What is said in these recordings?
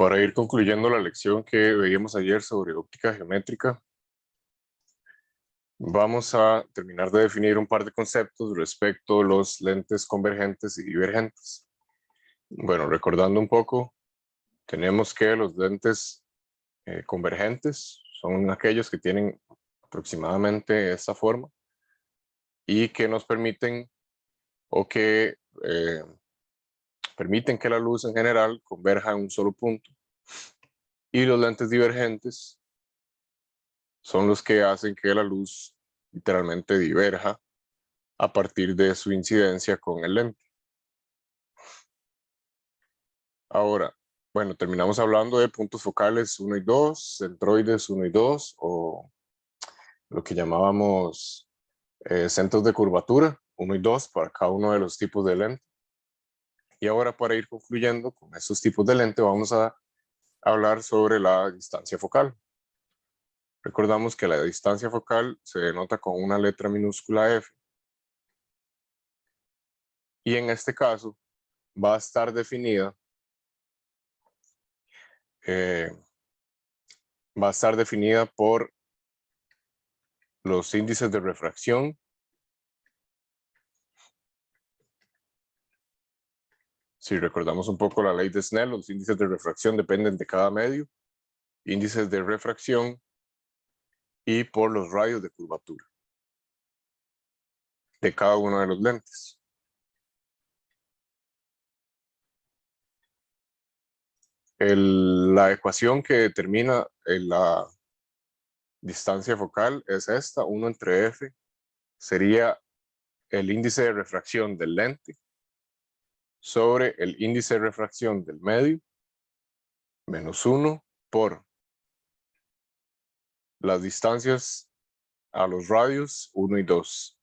Para ir concluyendo la lección que veíamos ayer sobre óptica geométrica, vamos a terminar de definir un par de conceptos respecto a los lentes convergentes y divergentes. Bueno, recordando un poco, tenemos que los lentes convergentes son aquellos que tienen aproximadamente esta forma y que nos permiten o que permiten que la luz en general converja en un solo punto. Y los lentes divergentes son los que hacen que la luz literalmente diverja a partir de su incidencia con el lente. Ahora, bueno, terminamos hablando de puntos focales 1 y 2, centroides 1 y 2, o lo que llamábamos centros de curvatura 1 y 2 para cada uno de los tipos de lente. Y ahora, para ir concluyendo con estos tipos de lente, vamos a hablar sobre la distancia focal. Recordamos que la distancia focal se denota con una letra minúscula f. Y en este caso va a estar definida por los índices de refracción si recordamos un poco la ley de Snell, los índices de refracción dependen de cada medio, índices de refracción y por los radios de curvatura de cada uno de los lentes. La ecuación que determina la distancia focal es esta, 1 entre f, sería el índice de refracción del lente sobre el índice de refracción del medio, menos 1 por las distancias a los radios 1 y 2,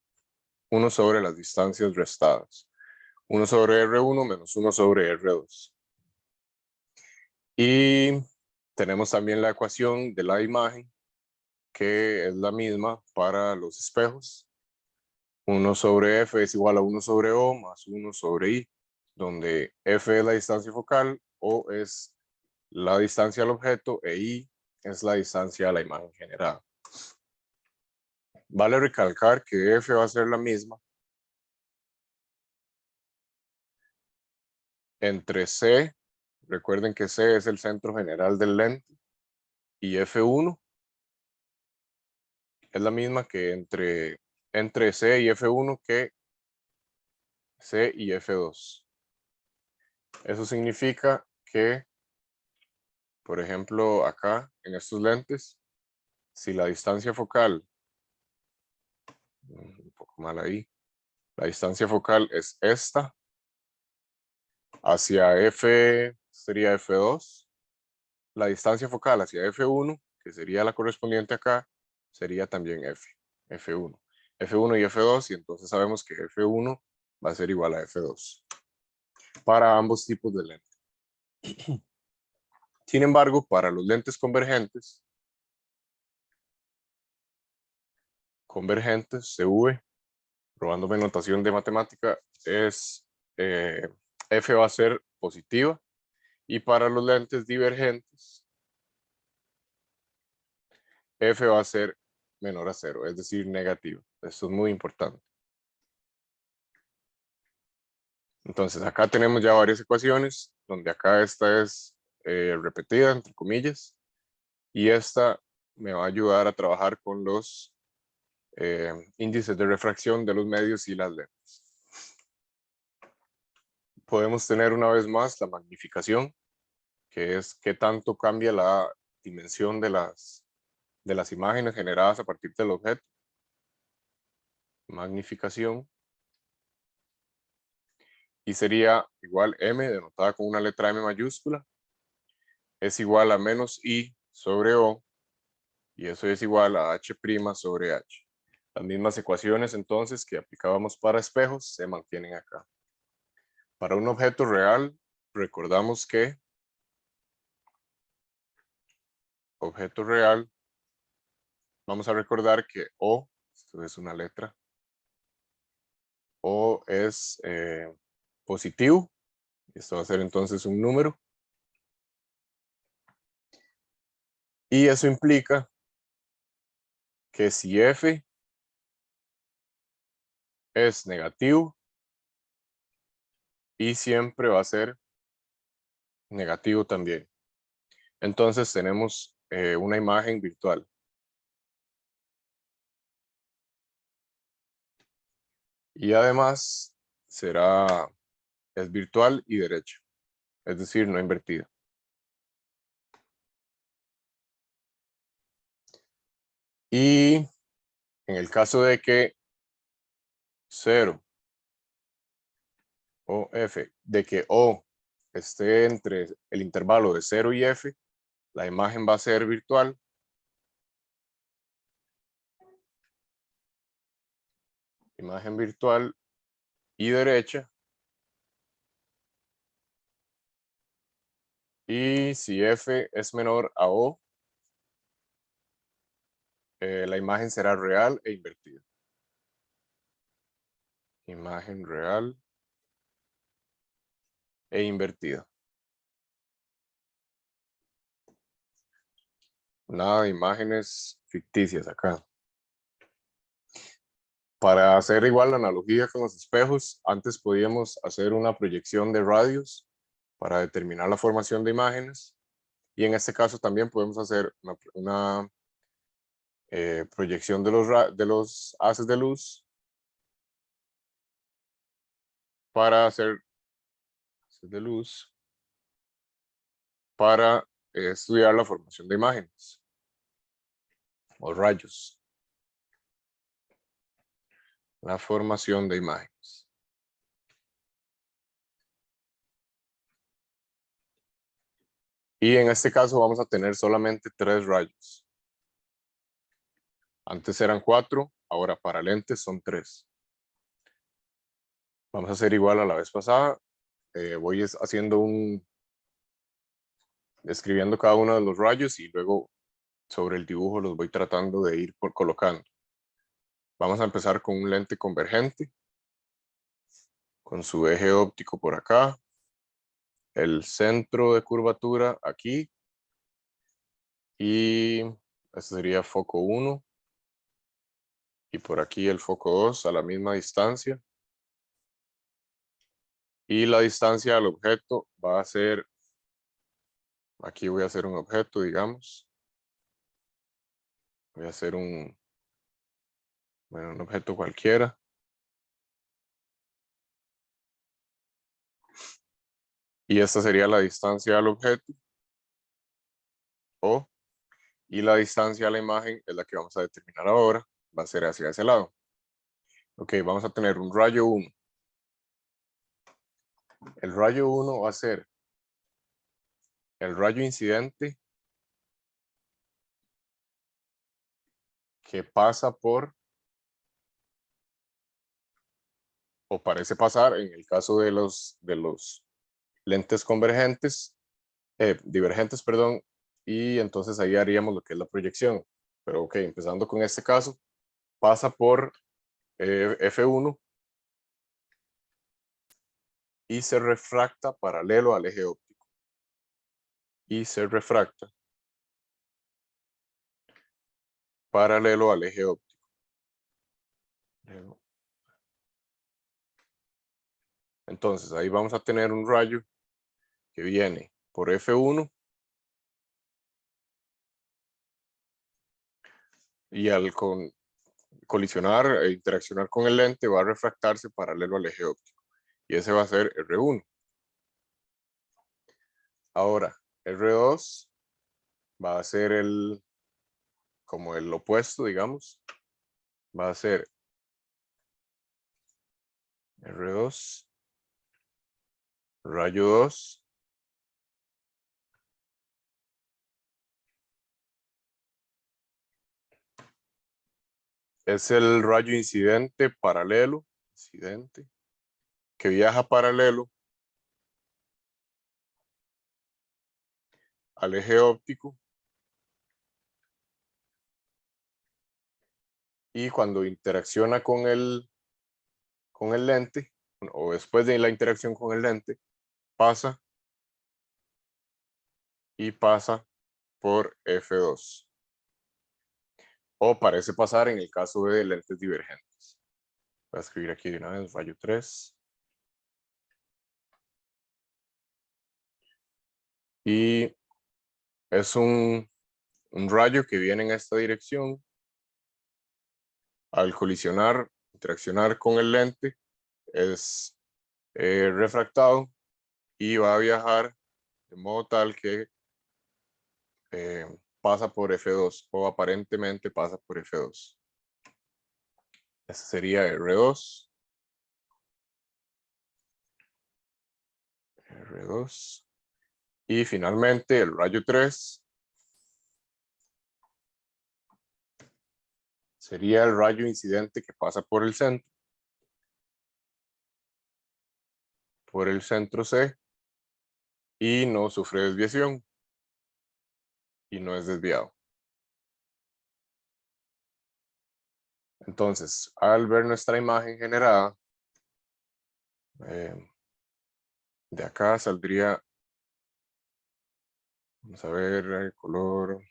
1 sobre las distancias restadas, 1 sobre R1 menos 1 sobre R2. Y tenemos también la ecuación de la imagen, que es la misma para los espejos. 1 sobre F es igual a 1 sobre O más 1 sobre I, donde F es la distancia focal, O es la distancia al objeto e I es la distancia a la imagen generada. Vale recalcar que F va a ser la misma entre C, recuerden que C es el centro general del lente, y F1 es la misma que entre C y F1 que C y F2. Eso significa que, por ejemplo, acá en estos lentes, si la distancia focal, un poco mal ahí, la distancia focal es esta, hacia F sería F2, la distancia focal hacia F1, que sería la correspondiente acá, sería también F1. F1 y F2, y entonces sabemos que F1 va a ser igual a F2 para ambos tipos de lentes. Sin embargo, para los lentes convergentes, CV, probándome notación de matemática, es F va a ser positiva, y para los lentes divergentes, F va a ser menor a 0, es decir, negativo. Esto es muy importante. Entonces, acá tenemos ya varias ecuaciones, donde acá esta es repetida, entre comillas, y esta me va a ayudar a trabajar con los índices de refracción de los medios y las lentes. Podemos tener una vez más la magnificación, que es qué tanto cambia la dimensión de las imágenes generadas a partir del objeto. Magnificación. Y sería igual M, denotada con una letra M mayúscula, es igual a menos I sobre O, y eso es igual a H' sobre H. Las mismas ecuaciones entonces que aplicábamos para espejos se mantienen acá. Para un objeto real, recordamos que objeto real, vamos a recordar que O, esto es una letra, O es positivo, esto va a ser entonces un número, Y eso implica que si F es negativo, y siempre va a ser negativo también. Entonces tenemos una imagen virtual. Y además es virtual y derecha, es decir, no invertida. Y en el caso de que 0 o F, de que O esté entre el intervalo de 0 y F, la imagen va a ser virtual. Imagen virtual y derecha. Y si F es menor a O, la imagen será real e invertida. Imagen real e invertida. Nada de imágenes ficticias acá. Para hacer igual la analogía con los espejos, antes podíamos hacer una proyección de radios para determinar la formación de imágenes. Y en este caso también podemos hacer una proyección de los haces de luz para hacer haces de luz para estudiar la formación de imágenes o rayos. La formación de imágenes. Y en este caso vamos a tener solamente 3 rayos. Antes eran 4, ahora para lentes son 3. Vamos a hacer igual a la vez pasada. Voy haciendo escribiendo cada uno de los rayos y luego sobre el dibujo los voy tratando de ir colocando. Vamos a empezar con un lente convergente, con su eje óptico por acá, el centro de curvatura aquí, y este sería foco 1, y por aquí el foco 2 a la misma distancia. Y la distancia al objeto va a ser, aquí voy a hacer un objeto, digamos. Voy a hacer un objeto cualquiera. Y esta sería la distancia al objeto. Y la distancia a la imagen es la que vamos a determinar ahora. Va a ser hacia ese lado. Ok, vamos a tener un rayo 1. El rayo 1 va a ser el rayo incidente que pasa por, o parece pasar, en el caso de los lentes divergentes, perdón, y entonces ahí haríamos lo que es la proyección. Pero ok, empezando con este caso, pasa por F1 y se refracta paralelo al eje óptico. Y se refracta paralelo al eje óptico. Entonces ahí vamos a tener un rayo que viene por F1 y al colisionar e interaccionar con el lente va a refractarse paralelo al eje óptico. Y ese va a ser R1. Ahora, R2 va a ser como el opuesto, digamos. Va a ser R2, rayo 2. Es el rayo incidente paralelo, que viaja paralelo al eje óptico. Y cuando interacciona con el lente, o después de la interacción con el lente, pasa y pasa por F2. O parece pasar en el caso de lentes divergentes. Voy a escribir aquí de una vez rayo 3. Y es un rayo que viene en esta dirección. Al colisionar, interaccionar con el lente, es refractado y va a viajar de modo tal que pasa por F2 o aparentemente pasa por F2. Este sería R2. R2. Y finalmente el rayo 3 sería el rayo incidente que pasa por el centro C y no sufre desviación y no es desviado. Entonces, al ver nuestra imagen generada, de acá saldría, vamos a ver, el color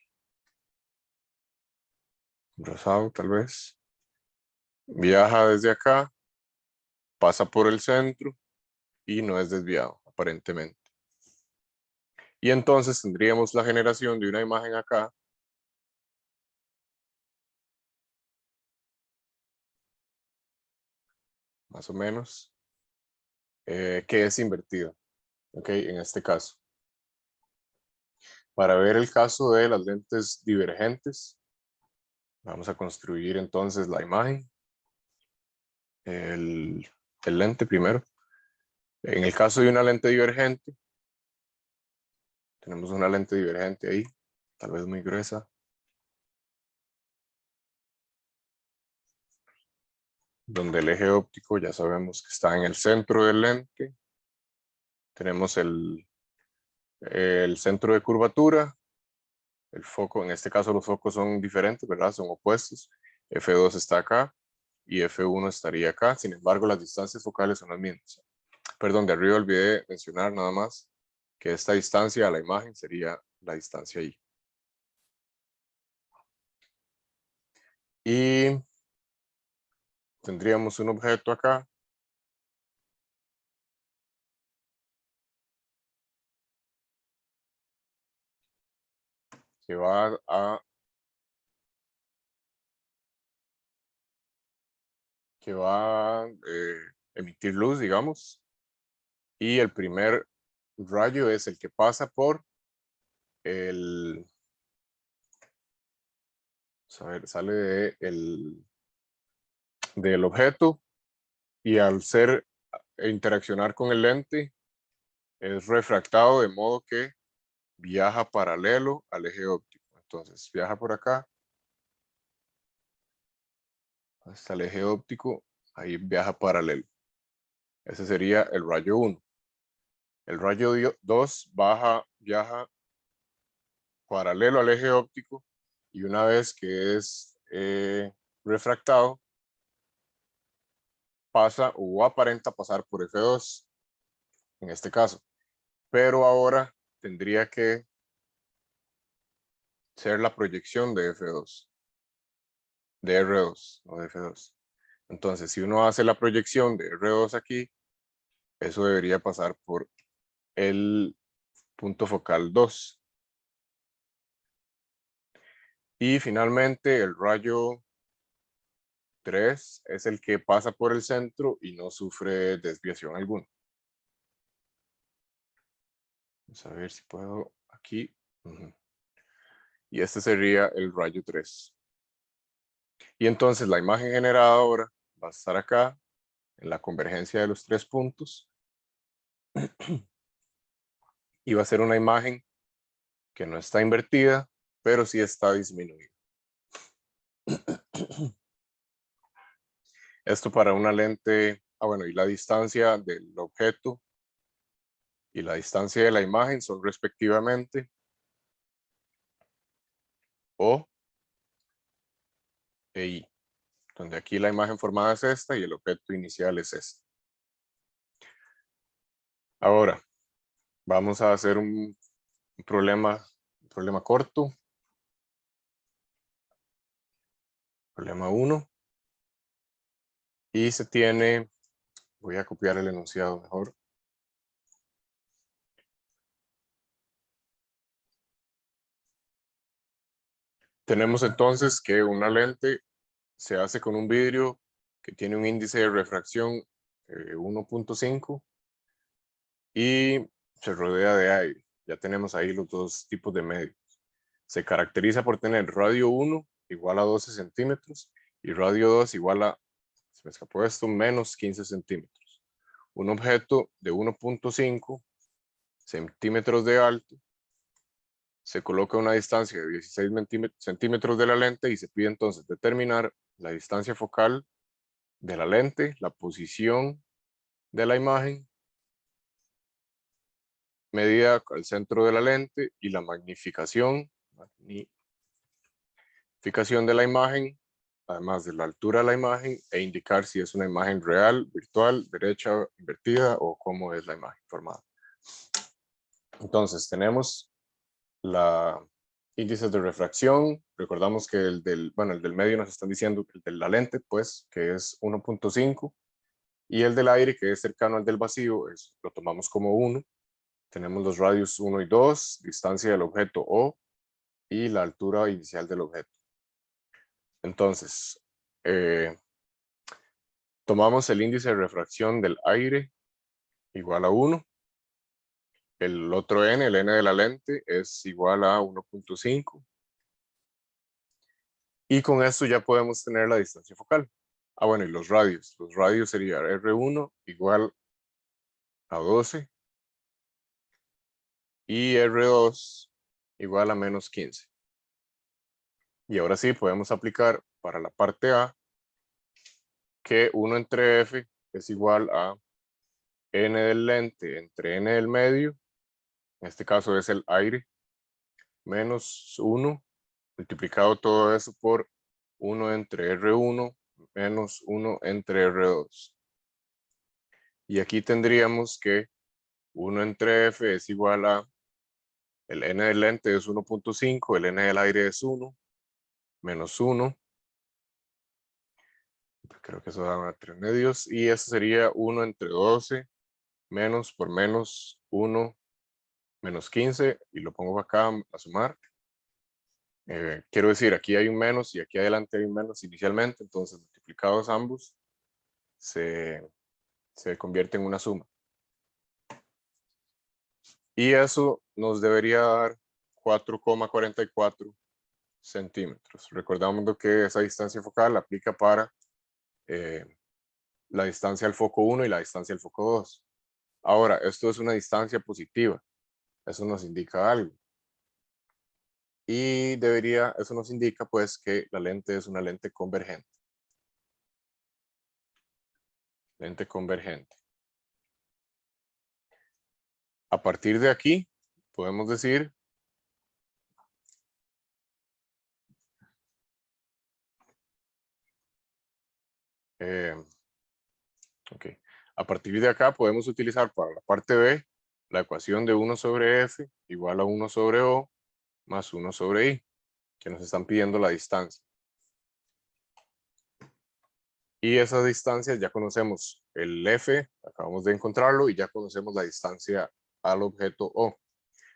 rosado tal vez. Viaja desde acá, pasa por el centro y no es desviado, aparentemente. Y entonces tendríamos la generación de una imagen acá. Más o menos. Que es invertida. Ok, en este caso. Para ver el caso de las lentes divergentes, vamos a construir entonces la imagen. El lente primero. En el caso de una lente divergente, tenemos una lente divergente ahí, tal vez muy gruesa. Donde el eje óptico ya sabemos que está en el centro del lente. Tenemos el centro de curvatura. El foco, en este caso los focos son diferentes, ¿verdad? Son opuestos. F2 está acá y F1 estaría acá. Sin embargo, las distancias focales son las mismas. Perdón, de arriba olvidé mencionar nada más que esta distancia a la imagen sería la distancia I. Y tendríamos un objeto acá. Que va a emitir luz, digamos. Y el primer rayo es el que pasa por el, a ver, sale del objeto y al interaccionar con el lente es refractado de modo que viaja paralelo al eje óptico. Entonces viaja por acá hasta el eje óptico, ahí viaja paralelo. Ese sería el rayo 1. El rayo 2 viaja paralelo al eje óptico y una vez que es refractado, pasa o aparenta pasar por F2 en este caso. Pero ahora tendría que ser la proyección de F2, de R2, no de F2. Entonces, si uno hace la proyección de R2 aquí, eso debería pasar por el punto focal 2. Y finalmente, el rayo 3 es el que pasa por el centro y no sufre desviación alguna. Vamos a ver si puedo aquí. Y este sería el rayo 3. Y entonces la imagen generada ahora va a estar acá en la convergencia de los 3 puntos. Y va a ser una imagen que no está invertida, pero sí está disminuida. Esto para una lente, bueno, y la distancia del objeto y la distancia de la imagen son respectivamente O e I, donde aquí la imagen formada es esta y el objeto inicial es este. Ahora, vamos a hacer un problema problema corto. Problema 1. Y se tiene, voy a copiar el enunciado mejor. Tenemos entonces que una lente se hace con un vidrio que tiene un índice de refracción 1.5 y se rodea de aire. Ya tenemos ahí los dos tipos de medios. Se caracteriza por tener radio 1 igual a 12 centímetros y radio 2 igual a, se me escapó esto, menos 15 centímetros. Un objeto de 1.5 centímetros de alto se coloca a una distancia de 16 centímetros de la lente y se pide entonces determinar la distancia focal de la lente, la posición de la imagen, medida al centro de la lente y la magnificación de la imagen, además de la altura de la imagen e indicar si es una imagen real, virtual, derecha, invertida o cómo es la imagen formada. Entonces tenemos la índices de refracción. Recordamos que el del medio nos están diciendo que el de la lente, pues, que es 1.5 y el del aire, que es cercano al del vacío, lo tomamos como 1. Tenemos los radios 1 y 2, distancia del objeto O y la altura inicial del objeto. Entonces, tomamos el índice de refracción del aire igual a 1. El otro n, el n de la lente, es igual a 1.5. Y con esto ya podemos tener la distancia focal. Ah, bueno, y los radios. Los radios serían R1 igual a 12 y R2 igual a menos 15. Y ahora sí podemos aplicar para la parte A que 1 entre F es igual a N del lente entre N del medio, en este caso es el aire, menos 1, multiplicado todo eso por 1 entre R1 menos 1 entre R2. Y aquí tendríamos que 1 entre F es igual a, el N del lente es 1.5, el N del aire es 1, menos 1. Creo que eso da 3 medios. Y eso sería 1 entre 12, menos por menos 1, menos 15. Y lo pongo acá a sumar. Quiero decir, aquí hay un menos y aquí adelante hay un menos inicialmente. Entonces, multiplicados ambos, se convierte en una suma. Y eso nos debería dar 4,44 centímetros. Recordamos que esa distancia focal aplica para la distancia al foco 1 y la distancia al foco 2. Ahora, esto es una distancia positiva. Eso nos indica algo. Y eso nos indica pues que la lente es una lente convergente. Lente convergente. A partir de aquí, podemos decir ok. A partir de acá podemos utilizar para la parte B la ecuación de 1 sobre F igual a 1 sobre O más 1 sobre I, que nos están pidiendo la distancia. Y esa distancia ya conocemos el F, acabamos de encontrarlo, y ya conocemos la distancia al objeto O.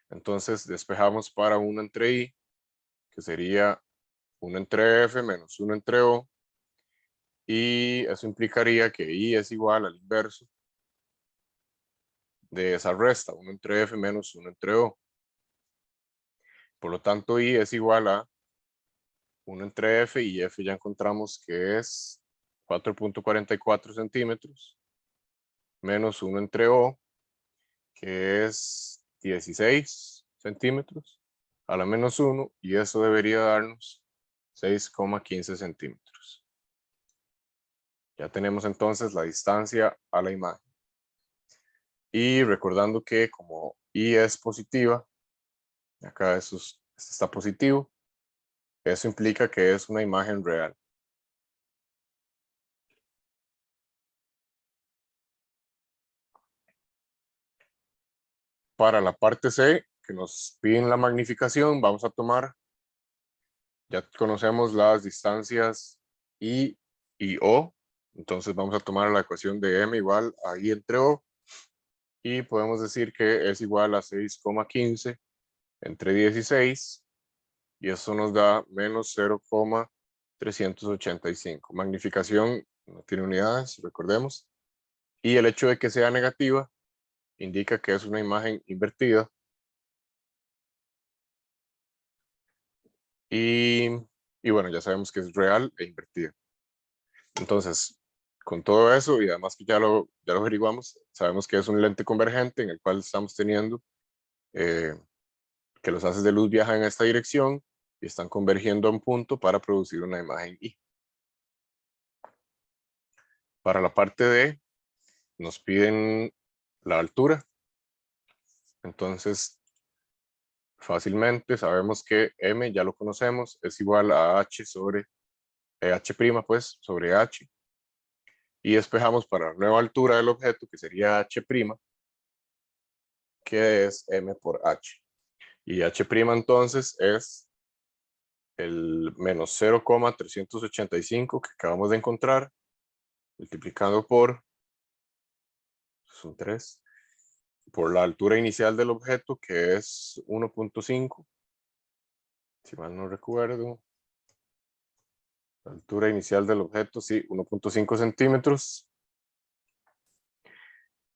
Entonces despejamos para 1 entre I, que sería 1 entre F menos 1 entre O, y eso implicaría que I es igual al inverso de esa resta, 1 entre F menos 1 entre O. Por lo tanto, I es igual a 1 entre F, y F ya encontramos que es 4.44 centímetros, menos 1 entre O, que es 16 centímetros, a la menos 1, y eso debería darnos 6,15 centímetros. Ya tenemos entonces la distancia a la imagen. Y recordando que como I es positiva, acá esto está positivo, eso implica que es una imagen real. Para la parte C, que nos piden la magnificación, vamos a tomar, ya conocemos las distancias I y O, entonces vamos a tomar la ecuación de M igual a I entre O, y podemos decir que es igual a 6,15 entre 16, y eso nos da menos 0,385. Magnificación no tiene unidades, recordemos, y el hecho de que sea negativa indica que es una imagen invertida. Y bueno, ya sabemos que es real e invertida. Entonces, con todo eso, y además que ya lo averiguamos, sabemos que es un lente convergente en el cual estamos teniendo que los haces de luz viajan en esta dirección y están convergiendo a un punto para producir una imagen I. Para la parte D, nos piden la altura. Entonces, fácilmente sabemos que M, ya lo conocemos, es igual a H sobre H', pues, sobre H. Y despejamos para la nueva altura del objeto, que sería H', que es M por H. Y H' entonces es el menos 0,385 que acabamos de encontrar, multiplicando por, son 3, por la altura inicial del objeto, que es 1.5, si mal no recuerdo. La altura inicial del objeto, sí, 1.5 centímetros.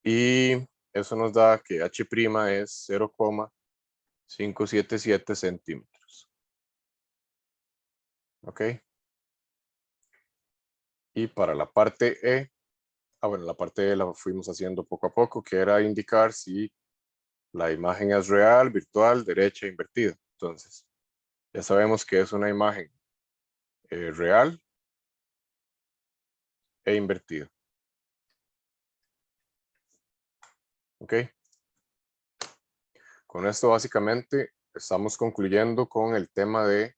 Y eso nos da que H' es 0,577 centímetros. ¿Ok? Y para la parte E, bueno, la parte E la fuimos haciendo poco a poco, que era indicar si la imagen es real, virtual, derecha, invertida. Entonces, ya sabemos que es una imagen real e invertida. ¿Ok? Con esto básicamente estamos concluyendo con el tema de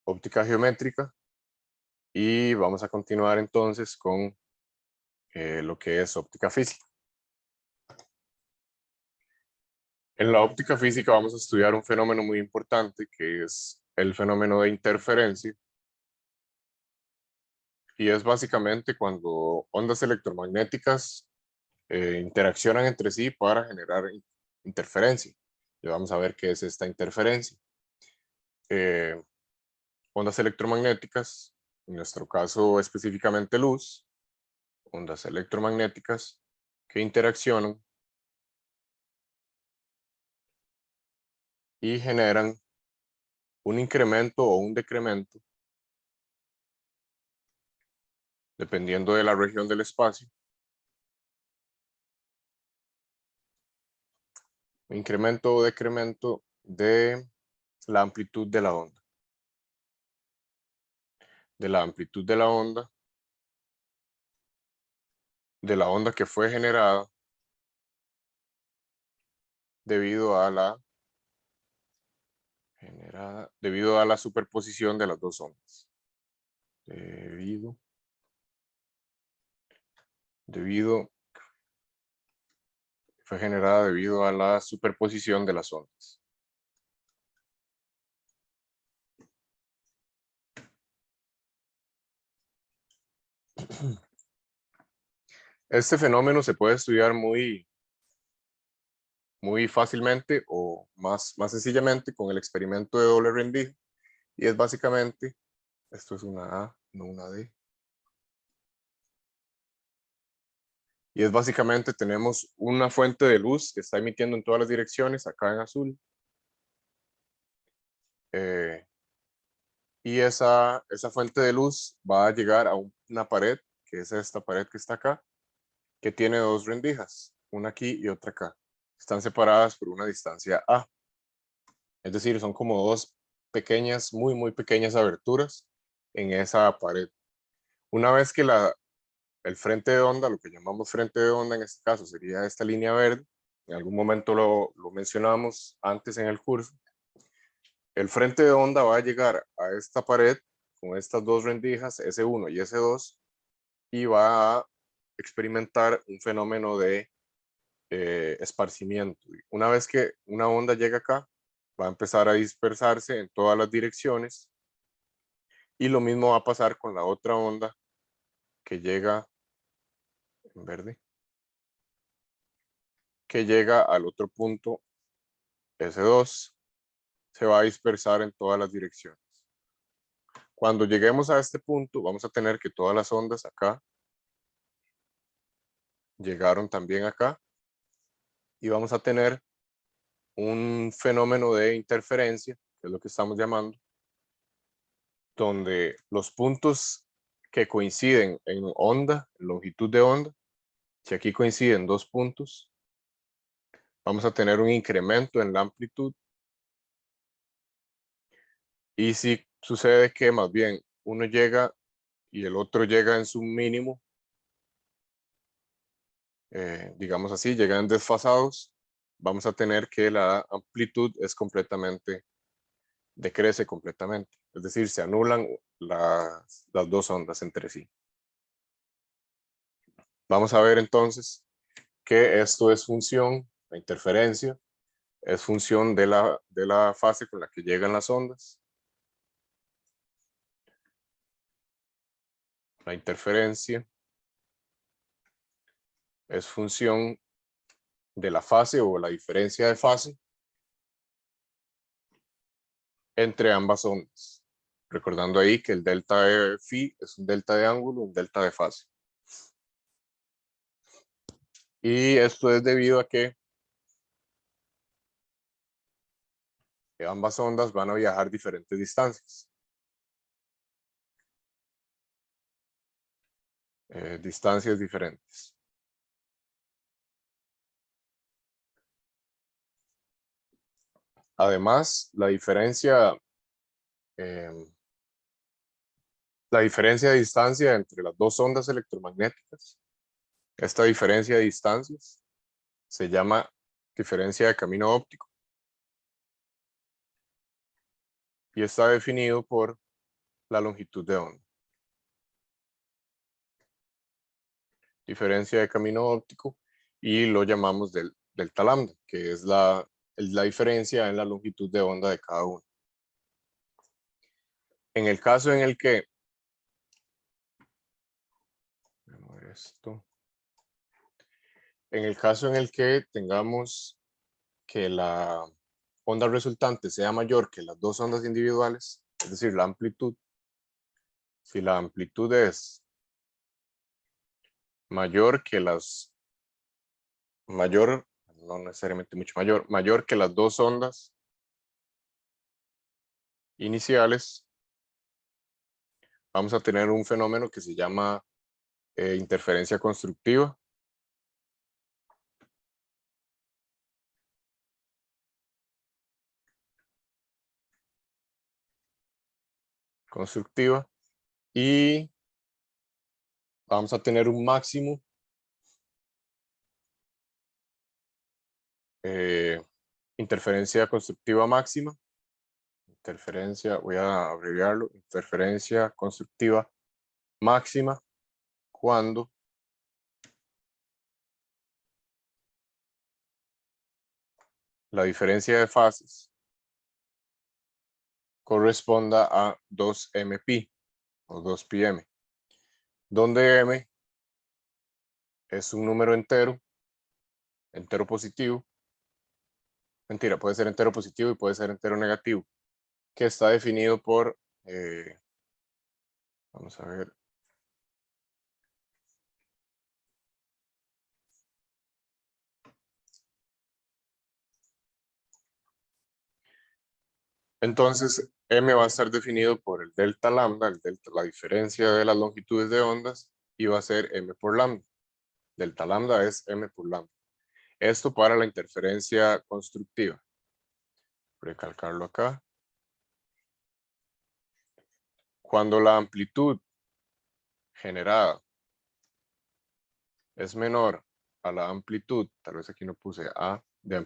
óptica geométrica y vamos a continuar entonces con lo que es óptica física. En la óptica física vamos a estudiar un fenómeno muy importante que es el fenómeno de interferencia. Y es básicamente cuando ondas electromagnéticas interaccionan entre sí para generar interferencia. Y vamos a ver qué es esta interferencia. Ondas electromagnéticas, en nuestro caso específicamente luz, ondas electromagnéticas que interaccionan y generan un incremento o un decremento dependiendo de la región del espacio. Un incremento o decremento de la amplitud de la onda. De la amplitud de la onda que fue generada debido a la superposición de las dos ondas. Fue generada debido a la superposición de las ondas. Este fenómeno se puede estudiar muy fácilmente o más sencillamente con el experimento de doble rendija. Y es básicamente, esto es una A, no una D. Y es básicamente, tenemos una fuente de luz que está emitiendo en todas las direcciones, acá en azul. Y esa fuente de luz va a llegar a una pared, que es esta pared que está acá, que tiene dos rendijas, una aquí y otra acá. Están separadas por una distancia A. Es decir, son como dos pequeñas, muy pequeñas aberturas en esa pared. Una vez que el frente de onda, lo que llamamos frente de onda en este caso, sería esta línea verde, en algún momento lo mencionamos antes en el curso, el frente de onda va a llegar a esta pared con estas dos rendijas, S1 y S2, y va a experimentar un fenómeno de esparcimiento. Una vez que una onda llega acá, va a empezar a dispersarse en todas las direcciones y lo mismo va a pasar con la otra onda que llega en verde, que llega al otro punto S2, se va a dispersar en todas las direcciones. Cuando lleguemos a este punto, vamos a tener que todas las ondas acá llegaron también acá y vamos a tener un fenómeno de interferencia, que es lo que estamos llamando, donde los puntos que coinciden en onda, en longitud de onda, si aquí coinciden dos puntos, vamos a tener un incremento en la amplitud. Y si sucede que más bien uno llega y el otro llega en su mínimo, digamos así, llegan desfasados, vamos a tener que la amplitud es completamente, decrece completamente. Es decir, se anulan las dos ondas entre sí. Vamos a ver entonces que esto es función, la interferencia, es función de la fase con la que llegan las ondas. La interferencia es función de la fase o la diferencia de fase entre ambas ondas. Recordando ahí que el delta de phi es un delta de ángulo, un delta de fase. Y esto es debido a que ambas ondas van a viajar diferentes distancias. Distancias diferentes. Además, la diferencia de distancia entre las dos ondas electromagnéticas, esta diferencia de distancias se llama diferencia de camino óptico y está definido por la longitud de onda. Diferencia de camino óptico y lo llamamos delta lambda, que es la diferencia en la longitud de onda de cada uno. En el caso en el que tengamos que la onda resultante sea mayor que las dos ondas individuales, es decir, la amplitud, si la amplitud es mayor que no necesariamente mucho mayor que las dos ondas iniciales, vamos a tener un fenómeno que se llama interferencia constructiva. Y vamos a tener un máximo interferencia constructiva máxima. Voy a abreviarlo, interferencia constructiva máxima cuando la diferencia de fases corresponda a 2mπ o 2πm, donde m es un número entero positivo. Mentira, puede ser entero positivo y puede ser entero negativo, que está definido por, vamos a ver, entonces m va a estar definido por el delta lambda, la diferencia de las longitudes de ondas, y va a ser m por lambda. Delta lambda es m por lambda. Esto para la interferencia constructiva. Recalcarlo acá. Cuando la amplitud generada es menor a la amplitud, tal vez aquí no puse A de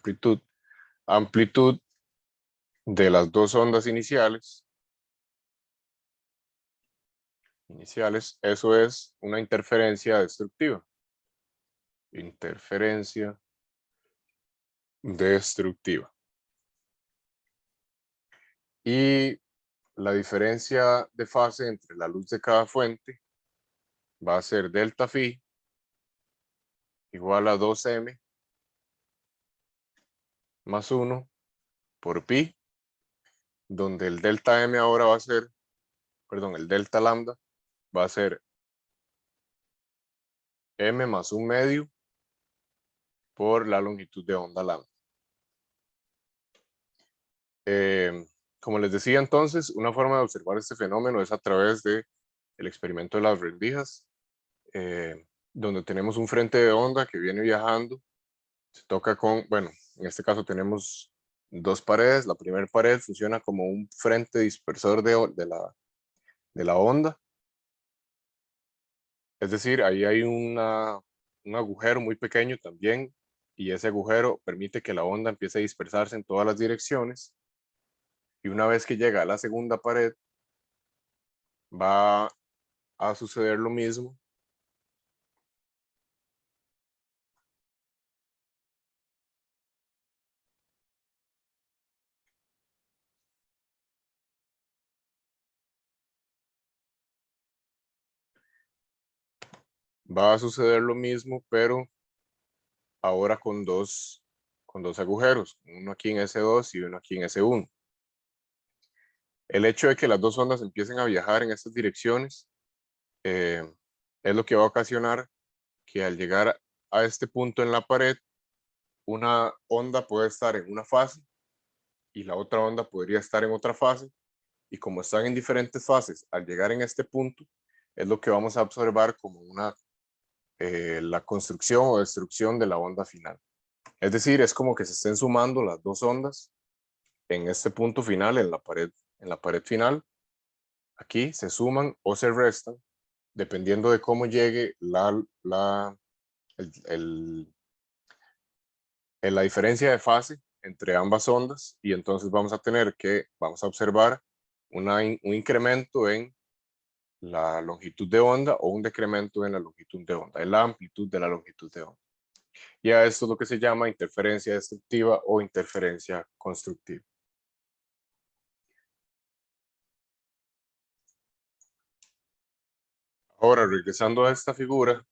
amplitud de las dos ondas iniciales, eso es una interferencia destructiva. Interferencia destructiva. Y la diferencia de fase entre la luz de cada fuente va a ser delta phi igual a 2m más 1 por pi, donde el delta m ahora va a ser, perdón, el delta lambda va a ser m más 1/2 por la longitud de onda lambda. Como les decía entonces, una forma de observar este fenómeno es a través del experimento de las rendijas, donde tenemos un frente de onda que viene viajando, se toca con, bueno, en este caso tenemos dos paredes. La primera pared funciona como un frente dispersor de la onda, es decir, ahí hay un agujero muy pequeño también, y ese agujero permite que la onda empiece a dispersarse en todas las direcciones. Y una vez que llega a la segunda pared, va a suceder lo mismo. Va a suceder lo mismo, pero ahora con dos agujeros, uno aquí en S2 y uno aquí en S1. El hecho de que las dos ondas empiecen a viajar en estas direcciones es lo que va a ocasionar que al llegar a este punto en la pared, una onda puede estar en una fase y la otra onda podría estar en otra fase, y como están en diferentes fases, al llegar en este punto, es lo que vamos a observar como la construcción o destrucción de la onda final. Es decir, es como que se estén sumando las dos ondas en este punto final, en la pared final. Aquí se suman o se restan, dependiendo de cómo llegue la diferencia de fase entre ambas ondas, y entonces vamos a observar un incremento en la longitud de onda o un decremento en la longitud de onda, en la amplitud de la longitud de onda. Y a esto es lo que se llama interferencia destructiva o interferencia constructiva. Ahora, regresando a esta figura,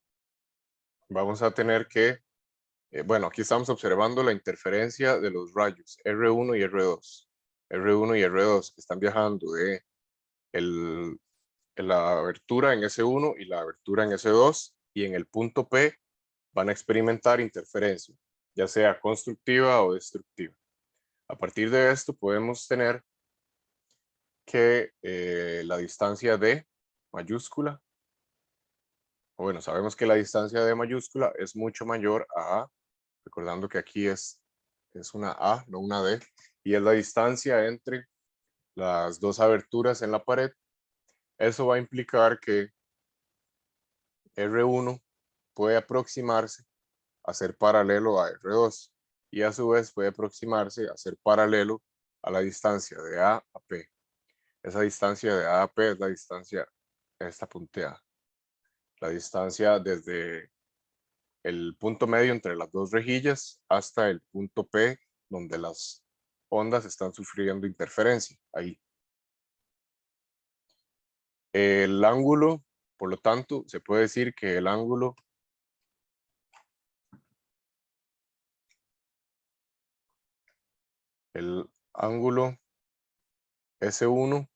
vamos a tener que, bueno, aquí estamos observando la interferencia de los rayos R1 y R2. R1 y R2 que están viajando de la abertura en S1 y la abertura en S2, y en el punto P van a experimentar interferencia, ya sea constructiva o destructiva. A partir de esto podemos tener que la distancia D mayúscula, o bueno, sabemos que la distancia D mayúscula es mucho mayor a A, recordando que aquí es una A, no una D, y es la distancia entre las dos aberturas en la pared. Eso va a implicar que R1 puede aproximarse a ser paralelo a R2, y a su vez puede aproximarse a ser paralelo a la distancia de A a P. Esa distancia de A a P es la distancia, esta punteada, la distancia desde el punto medio entre las dos rejillas hasta el punto P, donde las ondas están sufriendo interferencia. Ahí. El ángulo, por lo tanto, se puede decir que el ángulo S1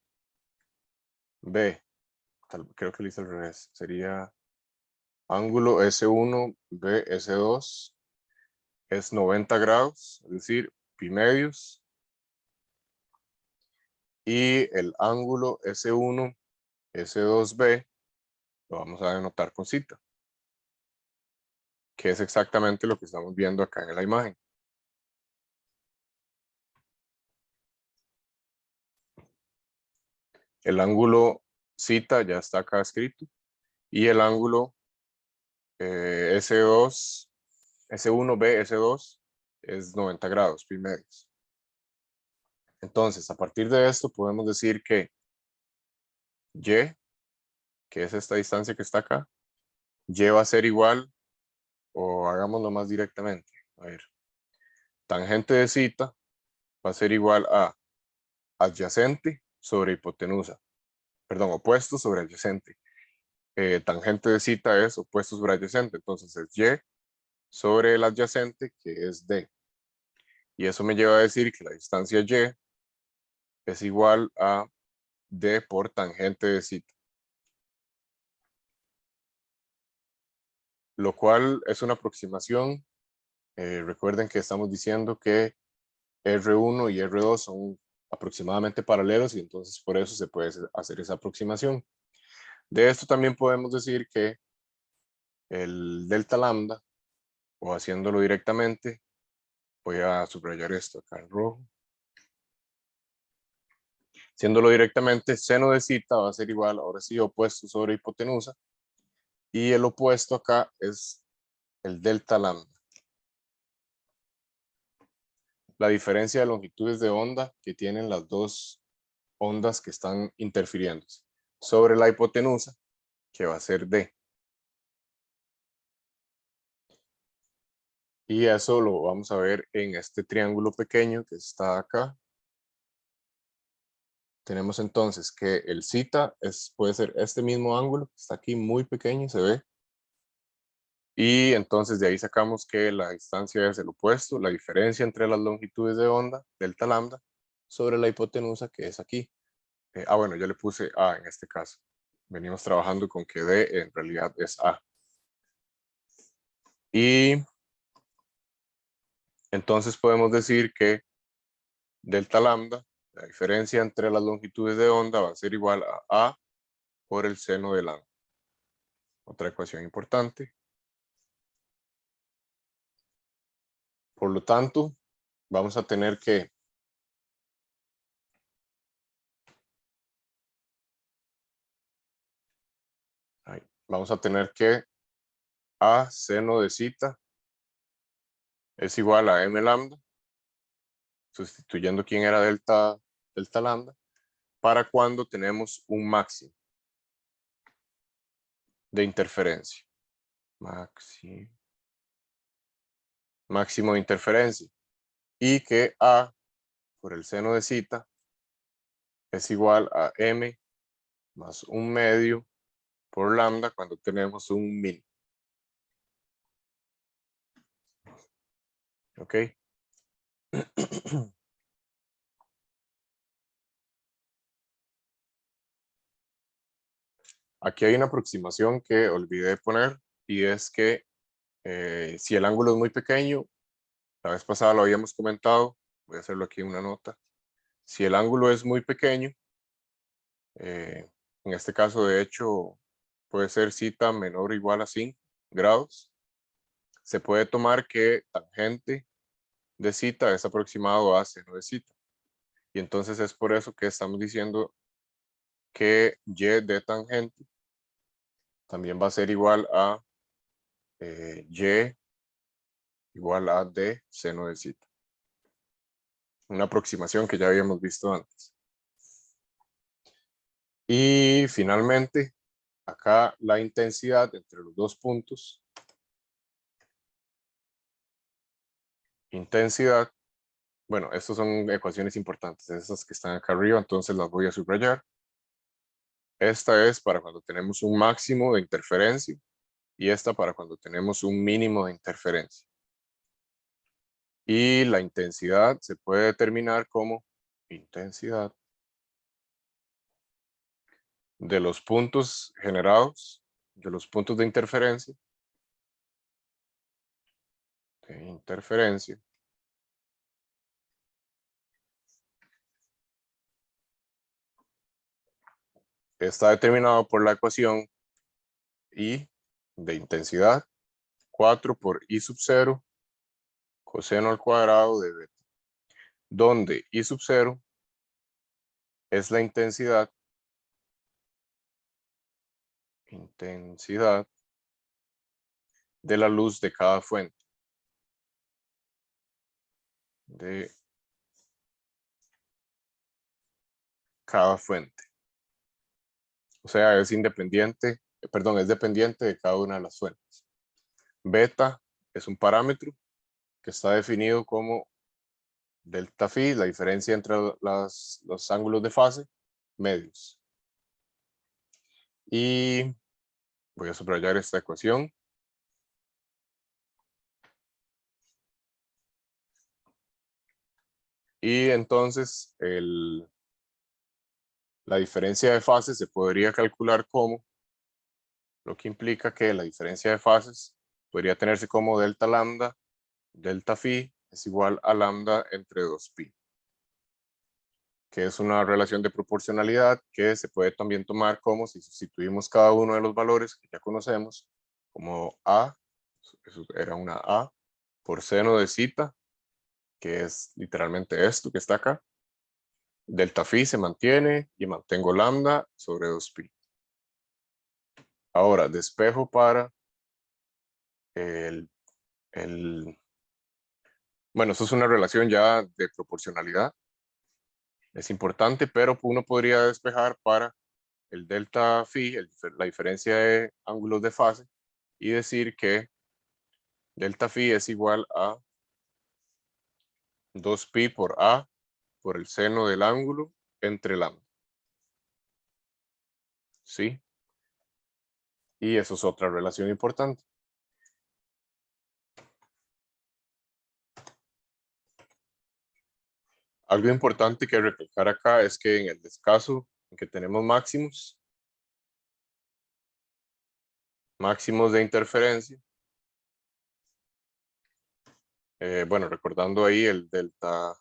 B, creo que lo hice al revés, sería ángulo S1 B S2 es 90 grados, es decir, pi medios, y el ángulo S1 S2B lo vamos a denotar con cita, que es exactamente lo que estamos viendo acá en la imagen. El ángulo cita ya está acá escrito, y el ángulo S2, S1B, S2 es 90 grados, pi medios. Entonces, a partir de esto podemos decir que Y, que es esta distancia que está acá, Y va a ser igual, o hagámoslo más directamente. A ver, tangente de zeta va a ser igual a adyacente sobre hipotenusa. Perdón, opuesto sobre adyacente. Tangente de zeta es opuesto sobre adyacente, entonces es y sobre el adyacente, que es d. Y eso me lleva a decir que la distancia y es igual a d por tangente de zeta. Lo cual es una aproximación. Recuerden que estamos diciendo que R1 y R2 son aproximadamente paralelos y entonces por eso se puede hacer esa aproximación. De esto también podemos decir que el delta lambda, o haciéndolo directamente, voy a subrayar esto acá en rojo. Haciéndolo directamente, seno de zeta va a ser igual, ahora sí, opuesto sobre hipotenusa. Y el opuesto acá es el delta lambda. La diferencia de longitudes de onda que tienen las dos ondas que están interfiriendo sobre la hipotenusa, que va a ser D. Y eso lo vamos a ver en este triángulo pequeño que está acá. Tenemos entonces que el zeta puede ser este mismo ángulo, está aquí muy pequeño, se ve. Y entonces de ahí sacamos que la distancia es el opuesto, la diferencia entre las longitudes de onda, delta lambda, sobre la hipotenusa, que es aquí. Bueno, yo le puse A en este caso. Venimos trabajando con que D en realidad es A. Y entonces podemos decir que delta lambda, la diferencia entre las longitudes de onda, va a ser igual a A por el seno del ángulo. Otra ecuación importante. Por lo tanto, vamos a tener que A seno de zeta es igual a m lambda, sustituyendo quién era delta lambda, para cuando tenemos un máximo de interferencia. Máximo de interferencia. Y que A por el seno de zeta es igual a m más un medio por lambda cuando tenemos un min. ¿Ok? Aquí hay una aproximación que olvidé poner y es que si el ángulo es muy pequeño, la vez pasada lo habíamos comentado, voy a hacerlo aquí en una nota. Si el ángulo es muy pequeño, en este caso de hecho puede ser zeta menor o igual a 5 grados, se puede tomar que tangente de zeta es aproximado a seno de zeta. Y entonces es por eso que estamos diciendo que y de tangente también va a ser igual a y igual a d seno de zeta. Una aproximación que ya habíamos visto antes. Y finalmente, acá la intensidad entre los dos puntos. Intensidad. Bueno, estas son ecuaciones importantes, esas que están acá arriba, entonces las voy a subrayar. Esta es para cuando tenemos un máximo de interferencia y esta para cuando tenemos un mínimo de interferencia. Y la intensidad se puede determinar como intensidad de los puntos generados, de los puntos de interferencia, está determinado por la ecuación I de intensidad, 4 por I sub 0, coseno al cuadrado de beta, donde I sub 0 es la intensidad de la luz de cada fuente. De cada fuente. O sea, es independiente, perdón, es dependiente de cada una de las fuentes. Beta es un parámetro que está definido como delta phi, la diferencia entre los ángulos de fase medios. Y voy a subrayar esta ecuación. Y entonces la diferencia de fases se podría calcular como, lo que implica que la diferencia de fases podría tenerse como delta lambda, delta phi es igual a lambda entre 2pi, que es una relación de proporcionalidad que se puede también tomar como si sustituimos cada uno de los valores que ya conocemos, como a, eso era una a, por seno de zeta, que es literalmente esto que está acá. Delta phi se mantiene y mantengo lambda sobre 2pi. Ahora, despejo para el, bueno, eso es una relación ya de proporcionalidad. Es importante, pero uno podría despejar para el delta phi, la diferencia de ángulos de fase, y decir que delta phi es igual a 2pi por a por el seno del ángulo entre lambda. ¿Sí? Y eso es otra relación importante. Algo importante que recalcar acá es que en el caso en que tenemos máximos de interferencia, bueno, recordando ahí el delta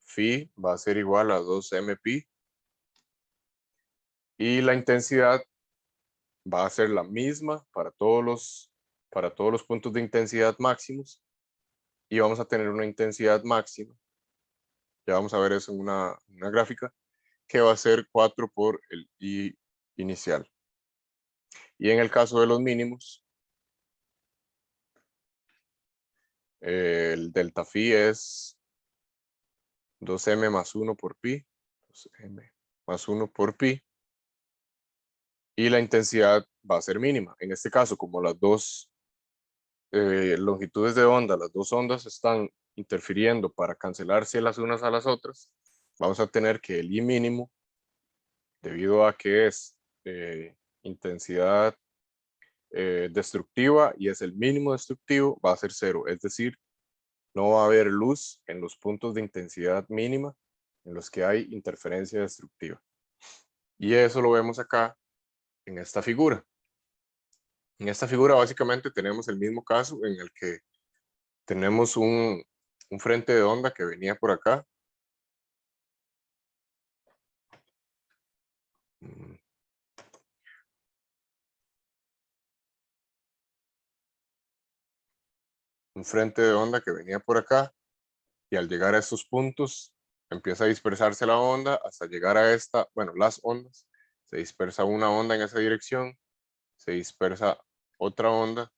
phi va a ser igual a 2mpi y la intensidad va a ser la misma para todos los puntos de intensidad máximos y vamos a tener una intensidad máxima. Ya vamos a ver eso en una gráfica que va a ser 4 por el I inicial. Y en el caso de los mínimos, el delta phi es 2m más 1 por pi, 2m más 1 por pi, y la intensidad va a ser mínima. En este caso, como las dos longitudes de onda, las dos ondas están interfiriendo para cancelarse las unas a las otras, vamos a tener que el I mínimo, debido a que es intensidad destructiva y es el mínimo destructivo, va a ser 0. Es decir, no va a haber luz en los puntos de intensidad mínima en los que hay interferencia destructiva. Y eso lo vemos acá en esta figura. En esta figura básicamente tenemos el mismo caso en el que tenemos un frente de onda que venía por acá. Un frente de onda que venía por acá y al llegar a estos puntos empieza a dispersarse la onda hasta llegar a esta, bueno, las ondas. Se dispersa una onda en esa dirección, se dispersa otra onda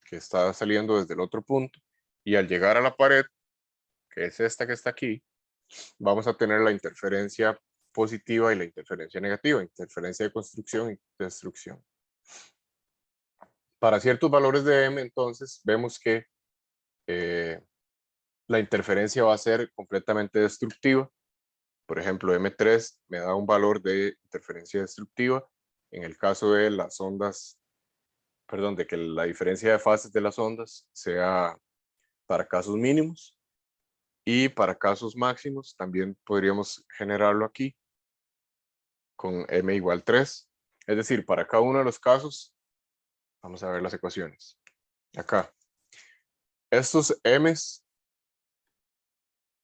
que está saliendo desde el otro punto y al llegar a la pared, que es esta que está aquí, vamos a tener la interferencia positiva y la interferencia negativa, interferencia de construcción y destrucción. Para ciertos valores de M, entonces, vemos que la interferencia va a ser completamente destructiva. Por ejemplo, M3 me da un valor de interferencia destructiva. En el caso de las ondas, perdón, de que la diferencia de fases de las ondas sea para casos mínimos. Y para casos máximos también podríamos generarlo aquí con m igual 3. Es decir, para cada uno de los casos, vamos a ver las ecuaciones. Acá. Estos m's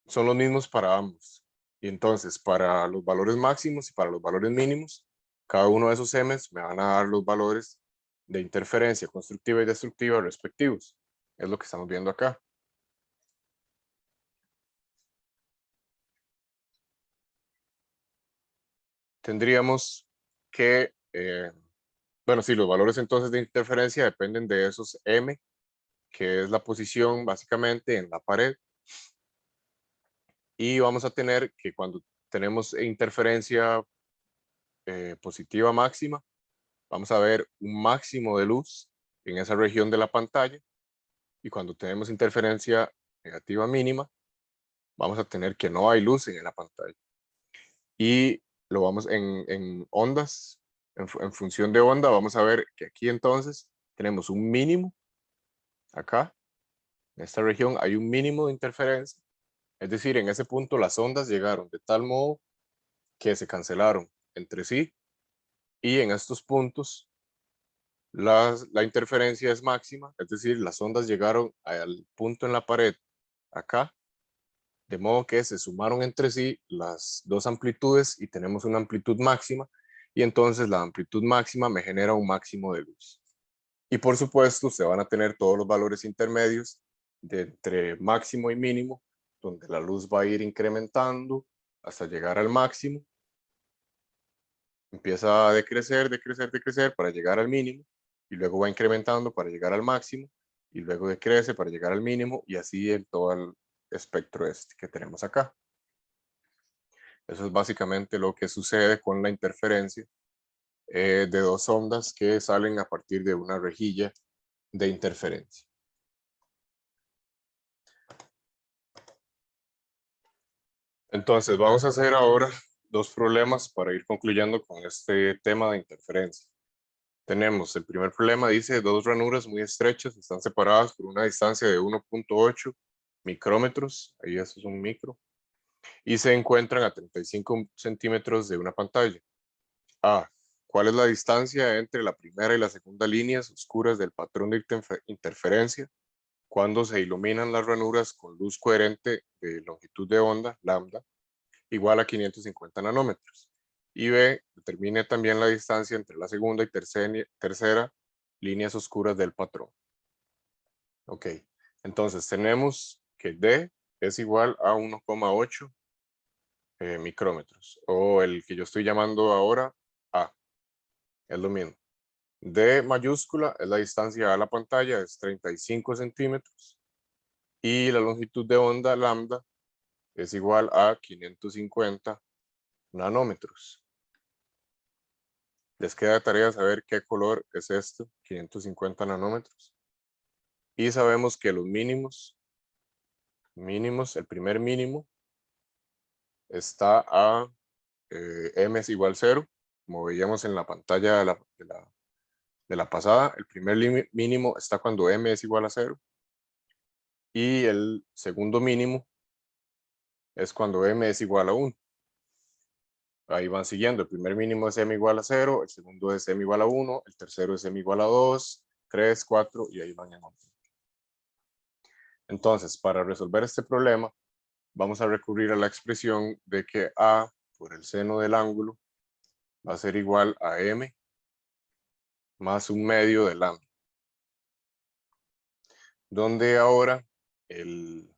son los mismos para ambos. Y entonces, para los valores máximos y para los valores mínimos, cada uno de esos m's me van a dar los valores de interferencia constructiva y destructiva respectivos. Es lo que estamos viendo acá. Tendríamos que, bueno, sí, los valores entonces de interferencia dependen de esos m, que es la posición básicamente en la pared. Y vamos a tener que cuando tenemos interferencia positiva máxima, vamos a ver un máximo de luz en esa región de la pantalla. Y cuando tenemos interferencia negativa mínima, vamos a tener que no hay luz en la pantalla. Y lo vamos en ondas, en función de onda, vamos a ver que aquí entonces tenemos un mínimo. Acá, en esta región, hay un mínimo de interferencia. Es decir, en ese punto las ondas llegaron de tal modo que se cancelaron entre sí. Y en estos puntos la interferencia es máxima, es decir, las ondas llegaron al punto en la pared acá, de modo que se sumaron entre sí las dos amplitudes y tenemos una amplitud máxima, y entonces la amplitud máxima me genera un máximo de luz. Y por supuesto, se van a tener todos los valores intermedios de entre máximo y mínimo, donde la luz va a ir incrementando hasta llegar al máximo. Empieza a decrecer, decrecer, decrecer para llegar al mínimo, y luego va incrementando para llegar al máximo, y luego decrece para llegar al mínimo, y así en todo el espectro este que tenemos acá. Eso es básicamente lo que sucede con la interferencia de dos ondas que salen a partir de una rejilla de interferencia. Entonces vamos a hacer ahora dos problemas para ir concluyendo con este tema de interferencia. Tenemos el primer problema, dice dos ranuras muy estrechas están separadas por una distancia de 1.8 micrómetros, ahí eso es un micro, y se encuentran a 35 centímetros de una pantalla. A. ¿Cuál es la distancia entre la primera y la segunda líneas oscuras del patrón de interferencia cuando se iluminan las ranuras con luz coherente de longitud de onda, lambda, igual a 550 nanómetros? Y B, determine también la distancia entre la segunda y tercera líneas oscuras del patrón. Ok, entonces tenemos que D es igual a 1,8 micrómetros, o el que yo estoy llamando ahora A, es lo mismo. D mayúscula es la distancia a la pantalla, es 35 centímetros, y la longitud de onda lambda es igual a 550 nanómetros. Les queda de tarea saber qué color es esto, 550 nanómetros. Y sabemos que los mínimos, el primer mínimo está a m es igual 0, como veíamos en la pantalla de la pasada. El primer mínimo está cuando m es igual a 0. Y el segundo mínimo es cuando m es igual a 1. Ahí van siguiendo. El primer mínimo es m igual a 0, el segundo es m igual a 1, el tercero es m igual a 2, 3, 4, y ahí van en orden. Entonces, para resolver este problema, vamos a recurrir a la expresión de que A por el seno del ángulo va a ser igual a M más un medio de lambda. Donde ahora, esta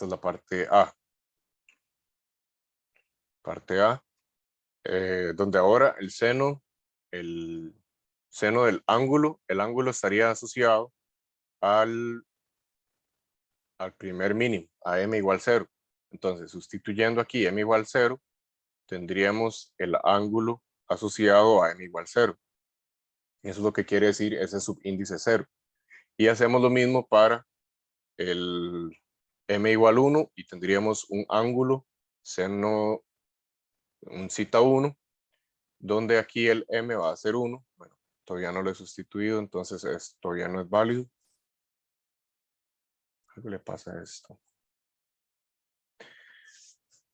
es la parte A. Parte A, donde ahora el seno del ángulo, el ángulo estaría asociado al primer mínimo, a M igual 0. Entonces, sustituyendo aquí M igual 0, tendríamos el ángulo asociado a M igual 0. Eso es lo que quiere decir ese subíndice 0. Y hacemos lo mismo para el M igual 1 y tendríamos un ángulo seno, un zeta 1, donde aquí el M va a ser 1. Bueno, todavía no lo he sustituido, entonces todavía no es válido. ¿Qué le pasa a esto?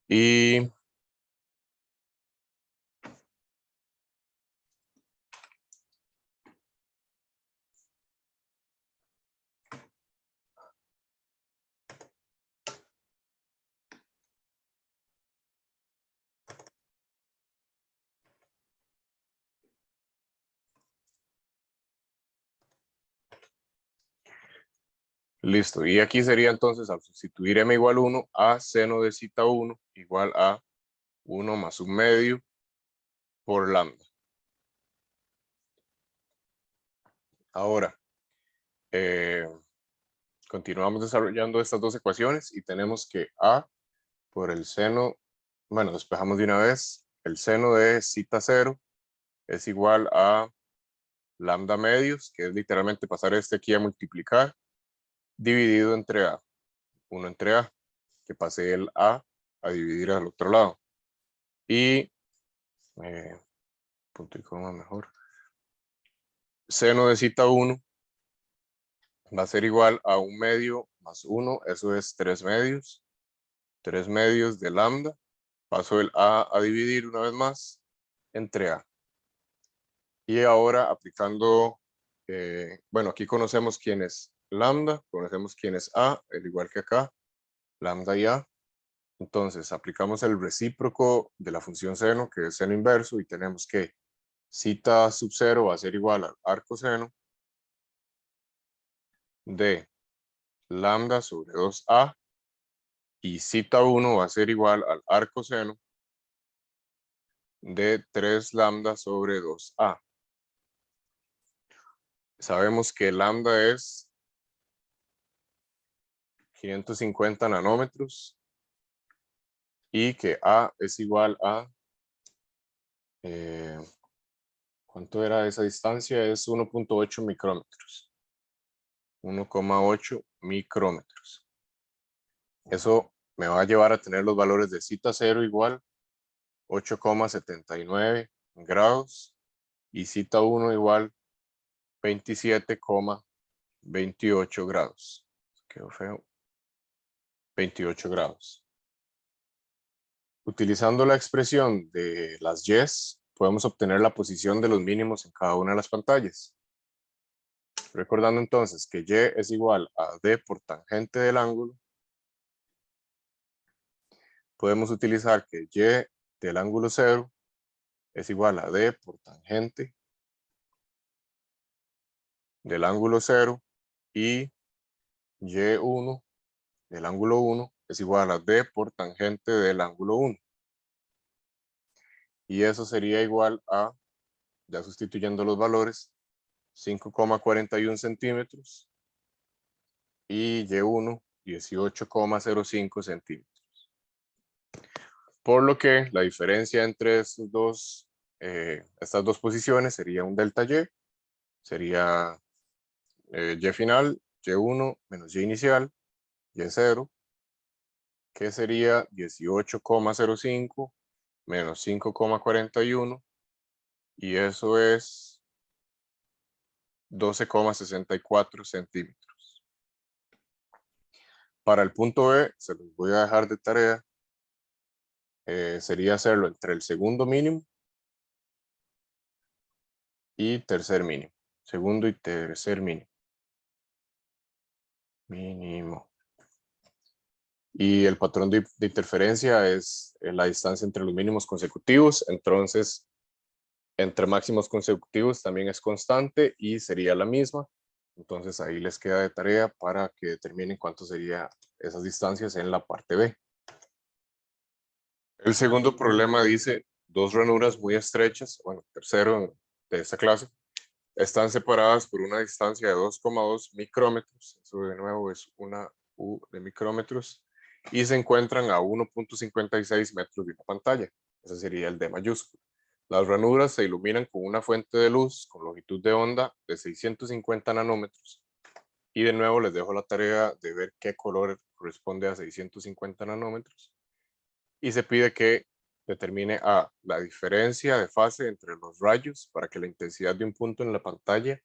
Y listo. Y aquí sería entonces, al sustituir M igual 1, a seno de zeta 1 igual a 1 más un medio por lambda. Ahora, continuamos desarrollando estas dos ecuaciones y tenemos que A por el seno, bueno, despejamos de una vez, el seno de zeta 0 es igual a lambda medios, que es literalmente pasar este aquí a multiplicar, dividido entre A, 1 entre A. que pasé el A dividir al otro lado. Y, punto y coma mejor. Seno de cita 1 va a ser igual a 1 medio más 1, eso es 3 medios. 3 medios de lambda. Paso el A dividir una vez más entre A. Y ahora aplicando, bueno, aquí conocemos quién es lambda, conocemos quién es A, al igual que acá, lambda y A. Entonces aplicamos el recíproco de la función seno, que es seno inverso, y tenemos que cita sub 0 va a ser igual al arco seno de lambda sobre 2A, y cita 1 va a ser igual al arco seno de 3 lambda sobre 2A. Sabemos que lambda es 550 nanómetros y que A es igual a, ¿cuánto era esa distancia? Es 1.8 micrómetros. 1,8 micrómetros. Eso me va a llevar a tener los valores de cita 0 igual 8,79 grados y cita 1 igual 27,28 grados. Quedó feo. 28 grados. Utilizando la expresión de las Y's, podemos obtener la posición de los mínimos en cada una de las pantallas. Recordando entonces que Y es igual a D por tangente del ángulo, podemos utilizar que Y del ángulo 0 es igual a D por tangente del ángulo 0 y Y1 del ángulo 1 es igual a D por tangente del ángulo 1. Y eso sería igual a, ya sustituyendo los valores, 5,41 centímetros y Y1 18,05 centímetros. Por lo que la diferencia entre estas dos posiciones sería un delta Y, sería Y final, Y1 menos Y inicial, Y0, que sería 18,05 menos 5,41, y eso es 12,64 centímetros. Para el punto B, se los voy a dejar de tarea, sería hacerlo entre el segundo mínimo y tercer mínimo. Segundo y tercer mínimo. Mínimo. Y el patrón de interferencia es la distancia entre los mínimos consecutivos. Entonces, entre máximos consecutivos también es constante y sería la misma. Entonces ahí les queda de tarea para que determinen cuánto serían esas distancias en la parte B. El segundo problema dice, dos ranuras muy estrechas, bueno, tercero de esta clase, están separadas por una distancia de 2,2 micrómetros. Eso de nuevo es una U de micrómetros. Y se encuentran a 1.56 metros de una pantalla. Ese sería el D mayúsculo. Las ranuras se iluminan con una fuente de luz con longitud de onda de 650 nanómetros. Y de nuevo les dejo la tarea de ver qué color corresponde a 650 nanómetros. Y se pide que determine la diferencia de fase entre los rayos para que la intensidad de un punto en la pantalla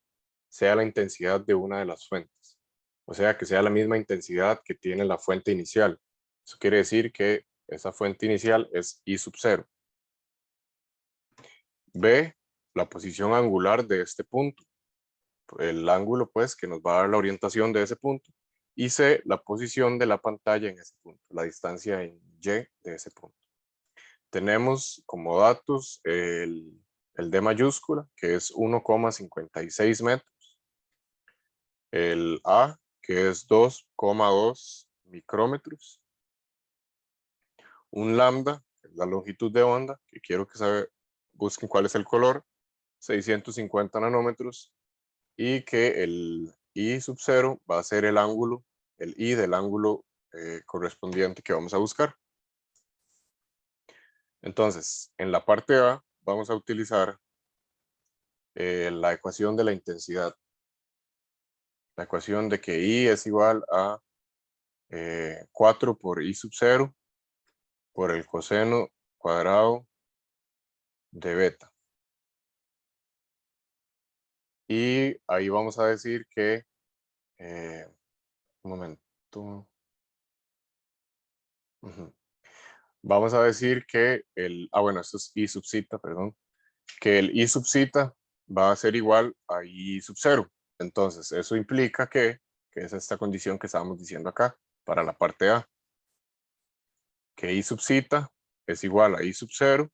sea la intensidad de una de las fuentes. O sea, que sea la misma intensidad que tiene la fuente inicial. Eso quiere decir que esa fuente inicial es I sub 0. B, la posición angular de este punto. El ángulo, pues, que nos va a dar la orientación de ese punto. Y C, la posición de la pantalla en ese punto, la distancia en Y de ese punto. Tenemos como datos el D mayúscula, que es 1,56 metros. El A, que es 2,2 micrómetros. Un lambda, que es la longitud de onda, que quiero que busquen cuál es el color, 650 nanómetros. Y que el I sub 0 va a ser el ángulo, el I del ángulo correspondiente que vamos a buscar. Entonces, en la parte A vamos a utilizar la ecuación de la intensidad. La ecuación de que I es igual a 4 por i sub 0 por el coseno cuadrado de beta. Y ahí vamos a decir que, un momento, vamos a decir que bueno, esto es i sub zeta, perdón, que el i sub zeta va a ser igual a i sub 0. Entonces, eso implica que es esta condición que estábamos diciendo acá, para la parte A, que i sub zeta es igual a i sub 0,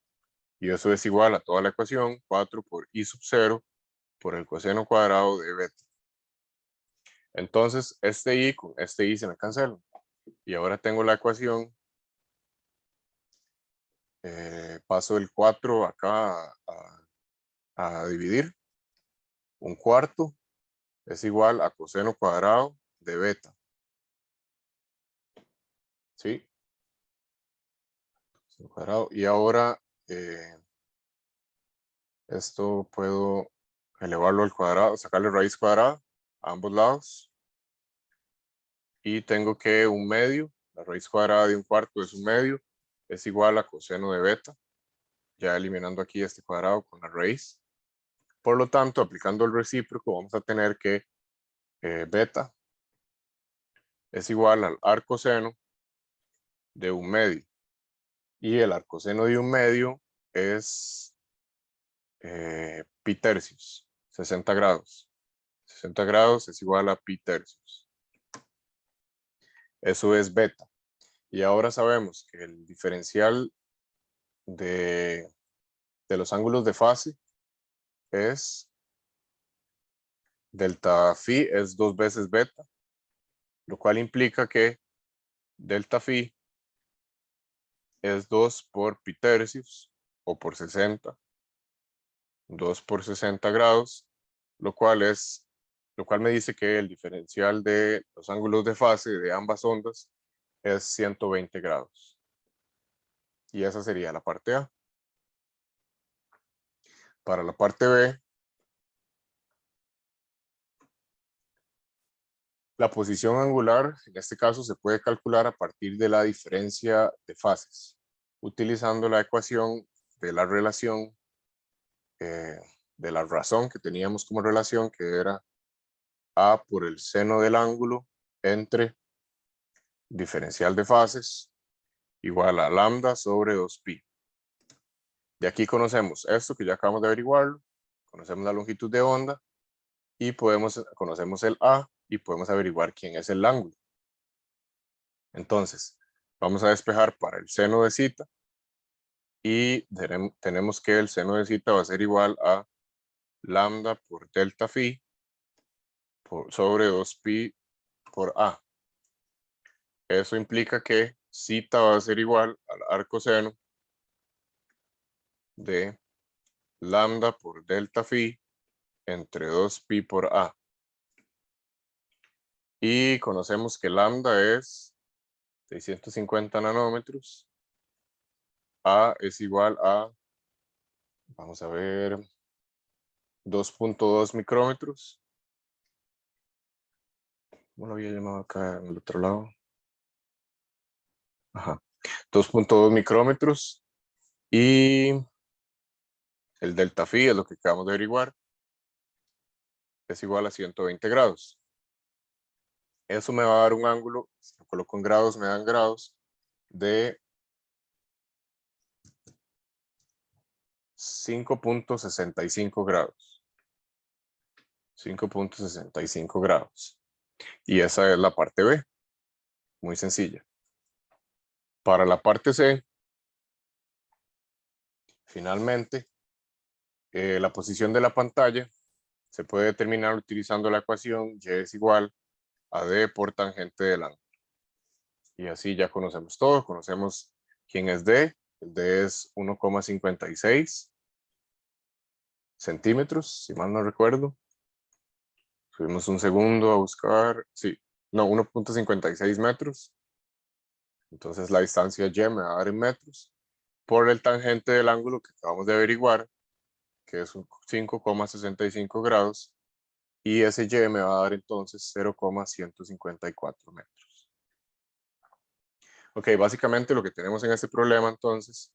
y eso es igual a toda la ecuación, 4 por i sub 0 por el coseno cuadrado de beta. Entonces, este i con este i se me cancelan. Y ahora tengo la ecuación. Paso el 4 acá a dividir. Un cuarto es igual a coseno cuadrado de beta. ¿Sí? Coseno cuadrado. Y ahora esto puedo elevarlo al cuadrado, sacarle raíz cuadrada a ambos lados. Y tengo que un medio, la raíz cuadrada de un cuarto es un medio, es igual a coseno de beta. Ya eliminando aquí este cuadrado con la raíz. Por lo tanto, aplicando el recíproco, vamos a tener que beta es igual al arcoseno de un medio. Y el arcoseno de un medio es pi tercios, 60 grados. 60 grados es igual a pi tercios. Eso es beta. Y ahora sabemos que el diferencial de los ángulos de fase es delta phi es 2 veces beta, lo cual implica que delta phi es 2 por pi tercios o por 60. 2 por 60 grados, lo cual me dice que el diferencial de los ángulos de fase de ambas ondas es 120 grados. Y esa sería la parte A. Para la parte B, la posición angular, en este caso, se puede calcular a partir de la diferencia de fases, utilizando la ecuación de la relación, de la razón que teníamos como relación, que era A por el seno del ángulo entre diferencial de fases igual a lambda sobre 2pi. De aquí conocemos esto que ya acabamos de averiguarlo, conocemos la longitud de onda y conocemos el A y podemos averiguar quién es el ángulo. Entonces, vamos a despejar para el seno de zeta y tenemos que el seno de zeta va a ser igual a lambda por delta phi sobre 2pi por A. Eso implica que zeta va a ser igual al arcoseno de lambda por delta phi entre 2pi por A. Y conocemos que lambda es 650 nanómetros. A es igual a, vamos a ver, 2.2 micrómetros. ¿Cómo lo había llamado acá en el otro lado? Ajá. 2.2 micrómetros. Y el delta phi es lo que acabamos de averiguar. Es igual a 120 grados. Eso me va a dar un ángulo, si lo coloco en grados, me dan grados de 5.65 grados. 5.65 grados. Y esa es la parte B. Muy sencilla. Para la parte C, finalmente, la posición de la pantalla se puede determinar utilizando la ecuación y es igual a d por tangente del ángulo. Y así ya conocemos todo. Conocemos quién es d. El d es 1,56 centímetros, si mal no recuerdo. Subimos un segundo a buscar, sí, no, 1,56 metros. Entonces la distancia y me va a dar en metros por el tangente del ángulo que acabamos de averiguar, que es 5,65 grados, y ese y me va a dar entonces 0,154 metros. Ok, básicamente lo que tenemos en este problema entonces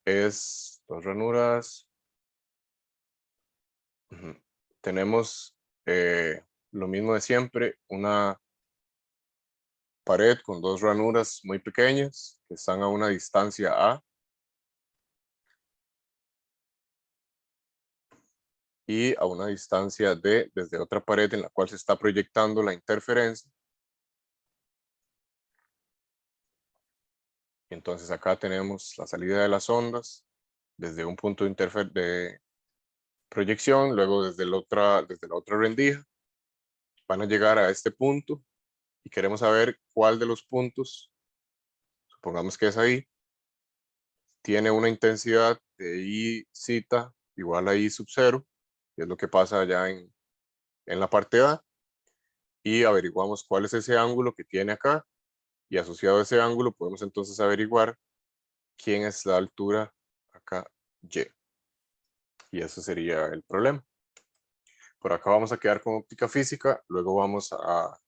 es dos ranuras. Tenemos lo mismo de siempre, una pared con dos ranuras muy pequeñas que están a una distancia A y a una distancia D desde otra pared en la cual se está proyectando la interferencia. Entonces acá tenemos la salida de las ondas desde un punto de proyección, luego desde la otra rendija. Van a llegar a este punto y queremos saber cuál de los puntos, supongamos que es ahí, tiene una intensidad de I zeta igual a I sub 0, que es lo que pasa allá en la parte A, y averiguamos cuál es ese ángulo que tiene acá, y asociado a ese ángulo podemos entonces averiguar quién es la altura acá Y. Y eso sería el problema. Por acá vamos a quedar con óptica física, luego vamos a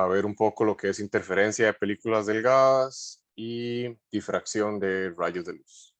ver un poco lo que es interferencia de películas delgadas y difracción de rayos de luz.